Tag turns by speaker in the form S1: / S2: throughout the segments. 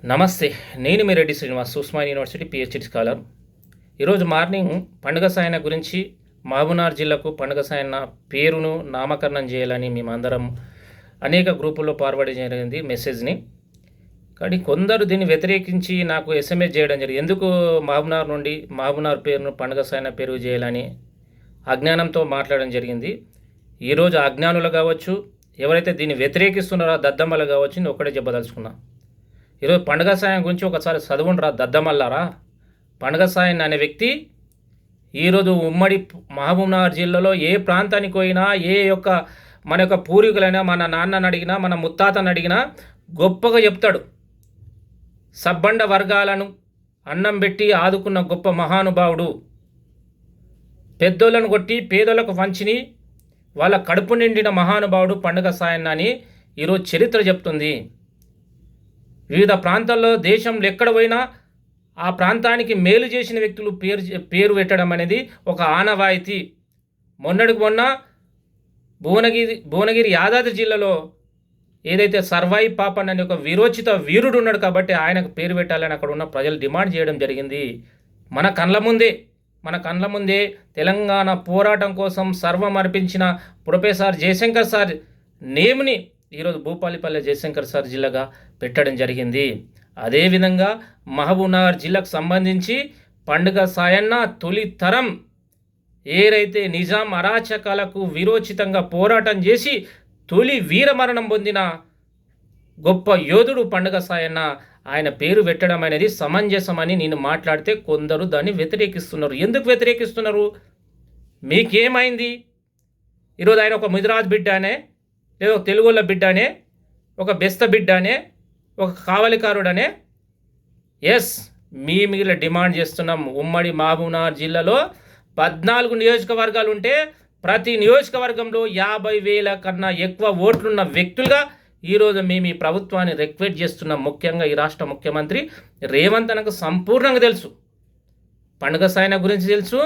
S1: నమస్తే. నేను మీ Reddy Srinivas, Osmania university PhD scholar. ఈరోజు మార్నింగ్ పండుగ సాయన గురించి మహబూబ్నగర్ జిల్లాకు పండుగ సాయన పేరును నామకరణం చేయాలని మేమందరం అనేక గ్రూపుల్లో ఫార్వర్డ్ జరిగింది మెసేజ్ని. కానీ కొందరు దీన్ని వ్యతిరేకించి నాకు ఎస్ఎంఎస్ చేయడం జరిగింది. ఎందుకు మహబూబ్నగర్ పేరును పండుగ సాయన పేరు చేయాలని అజ్ఞానంతో మాట్లాడడం జరిగింది. ఈరోజు అజ్ఞానులు కావచ్చు, ఎవరైతే దీన్ని వ్యతిరేకిస్తున్నారో దద్దమ్మలు కావచ్చు, నేను ఒకటే చెప్పదలుచుకున్నా. ఈరోజు పండుగ సాయం గురించి ఒకసారి చదువుండ్రా దద్దమల్లారా. పండుగ సాయం అనే వ్యక్తి ఈరోజు ఉమ్మడి మహబూబ్నగర్ జిల్లాలో ఏ ప్రాంతానికి పోయినా, మన యొక్క పూర్వీకులైనా, మన నాన్నని అడిగినా, మన ముత్తాతని అడిగినా గొప్పగా చెప్తాడు. సబ్బండ వర్గాలను అన్నం పెట్టి ఆదుకున్న గొప్ప మహానుభావుడు. పెద్దోళ్ళను కొట్టి పేదోళ్ళకు పంచిని వాళ్ళ కడుపు నిండిన మహానుభావుడు పండుగ సాయన్న అని ఈరోజు చరిత్ర చెప్తుంది. వివిధ ప్రాంతాల్లో దేశంలో ఎక్కడ పోయినా ఆ ప్రాంతానికి మేలు చేసిన వ్యక్తులు పేరు పెట్టడం అనేది ఒక ఆనవాయితీ. మొన్నటికి మొన్న భువనగిరి యాదాద్రి జిల్లాలో ఏదైతే సర్వాయి పాపన్ అనే ఒక విరోచిత వీరుడు ఉన్నాడు కాబట్టి ఆయనకు పేరు పెట్టాలని అక్కడ ఉన్న ప్రజలు డిమాండ్ చేయడం జరిగింది. మన కళ్ళ ముందే తెలంగాణ పోరాటం కోసం సర్వం అర్పించిన ప్రొఫెసర్ జయశంకర్ సార్ నేమ్ని ఈరోజు భూపాలిపల్లె జయశంకర్ సార్ జిల్లాగా పెట్టడం జరిగింది. అదేవిధంగా మహబూబ్నగర్ జిల్లాకు సంబంధించి పండుగ సాయన్న తొలి తరం ఏదైతే నిజాం అరాచకాలకు విరోచితంగా పోరాటం చేసి తొలి వీరమరణం పొందిన గొప్ప యోధుడు పండుగ సాయన్న. ఆయన పేరు పెట్టడం అనేది సమంజసమని నేను మాట్లాడితే కొందరు దాన్ని వ్యతిరేకిస్తున్నారు. ఎందుకు వ్యతిరేకిస్తున్నారు? మీకేమైంది? ఈరోజు ఆయన ఒక ముదిరాజ్ బిడ్డనే, లేదా ఒక తెలుగుల బిడ్డనే, ఒక బెస్త బిడ్డనే, ఒక కావలికారుడనే? ఎస్, మీద డిమాండ్ చేస్తున్నాం. ఉమ్మడి మహబూబ్నగర్ జిల్లాలో 14 నియోజకవర్గాలు ఉంటే ప్రతి నియోజకవర్గంలో 50,000 కన్నా ఎక్కువ ఓట్లున్న వ్యక్తులుగా ఈరోజు మేము ఈ ప్రభుత్వాన్ని రిక్వెస్ట్ చేస్తున్నాం. ముఖ్యంగా ఈ రాష్ట్ర ముఖ్యమంత్రి రేవంత్ అన్నకు సంపూర్ణంగా తెలుసు, పండుగ సాయన గురించి తెలుసు.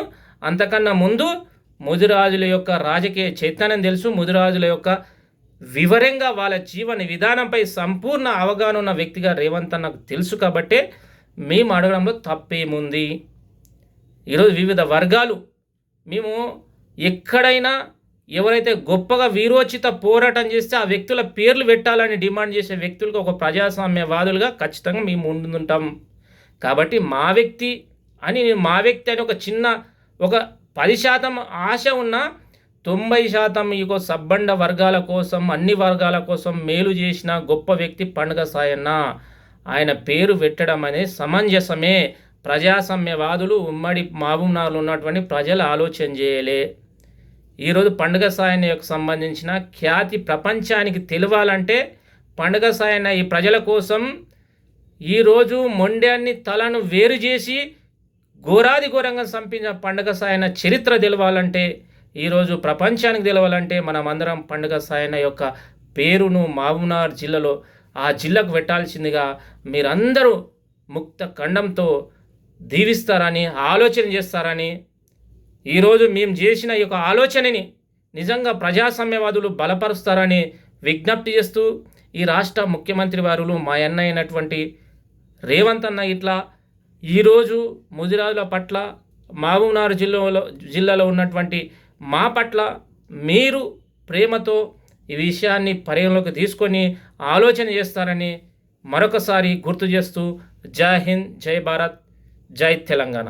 S1: అంతకన్నా ముందు ముదిరాజుల యొక్క రాజకీయ చైతన్యం తెలుసు. ముదిరాజుల యొక్క వివరంగా వాళ్ళ జీవన విధానంపై సంపూర్ణ అవగాహన ఉన్న వ్యక్తిగా రేవంత్ అన్నకు తెలుసు. కాబట్టే మేము అడగడంలో తప్పేముంది? ఈరోజు వివిధ వర్గాలు మేము ఎక్కడైనా ఎవరైతే గొప్పగా వీరోచిత పోరాటం చేస్తే ఆ వ్యక్తుల పేర్లు పెట్టాలని డిమాండ్ చేసే వ్యక్తులకు ఒక ప్రజాస్వామ్యవాదులుగా ఖచ్చితంగా మేము ముందుంటాం. కాబట్టి మా వ్యక్తి అని ఒక 10% ఆశ ఉన్న 90% మీకు సబ్బండ వర్గాల కోసం, అన్ని వర్గాల కోసం మేలు చేసిన గొప్ప వ్యక్తి పండుగ సాయన్న. ఆయన పేరు పెట్టడం అనేది సమంజసమే. ప్రజాస్వామ్యవాదులు ఉమ్మడి మహబూబ్నగర్లో ఉన్నటువంటి ప్రజలు ఆలోచన చేయలే. ఈరోజు పండుగ సాయన్నకు సంబంధించిన ఖ్యాతి ప్రపంచానికి తెలియాలంటే పండుగ సాయన్న ఈ ప్రజల కోసం ఈరోజు మొండ్యాన్ని తలను వేరు చేసి ఘోరంగా చంపిన పండుగ సాయన్న చరిత్ర తెలవాలంటే, ఈరోజు ప్రపంచానికి తెలవాలంటే మనమందరం పండుగ సాయన్న యొక్క పేరును మహబూబ్నగర్ జిల్లాలో ఆ జిల్లాకు పెట్టాల్సిందిగా మీరందరూ ముక్త ఖండంతో దీవిస్తారని, ఆలోచన చేస్తారని, ఈరోజు మేము చేసిన ఈ యొక్క ఆలోచనని నిజంగా ప్రజాస్వామ్యవాదులు బలపరుస్తారని విజ్ఞప్తి చేస్తూ, ఈ రాష్ట్ర ముఖ్యమంత్రి వారులు మా అన్న అయినటువంటి రేవంత్ అన్న ఇట్లా ఈరోజు ముదిరాజుల పట్ల, మహబూబ్నగర్ జిల్లాలో ఉన్నటువంటి మా పట్ల మీరు ప్రేమతో ఈ విషయాన్ని పరిగణలోకి తీసుకొని ఆలోచన చేస్తారని మరొకసారి గుర్తు చేస్తూ, జై హింద్, జై భారత్, జై తెలంగాణ.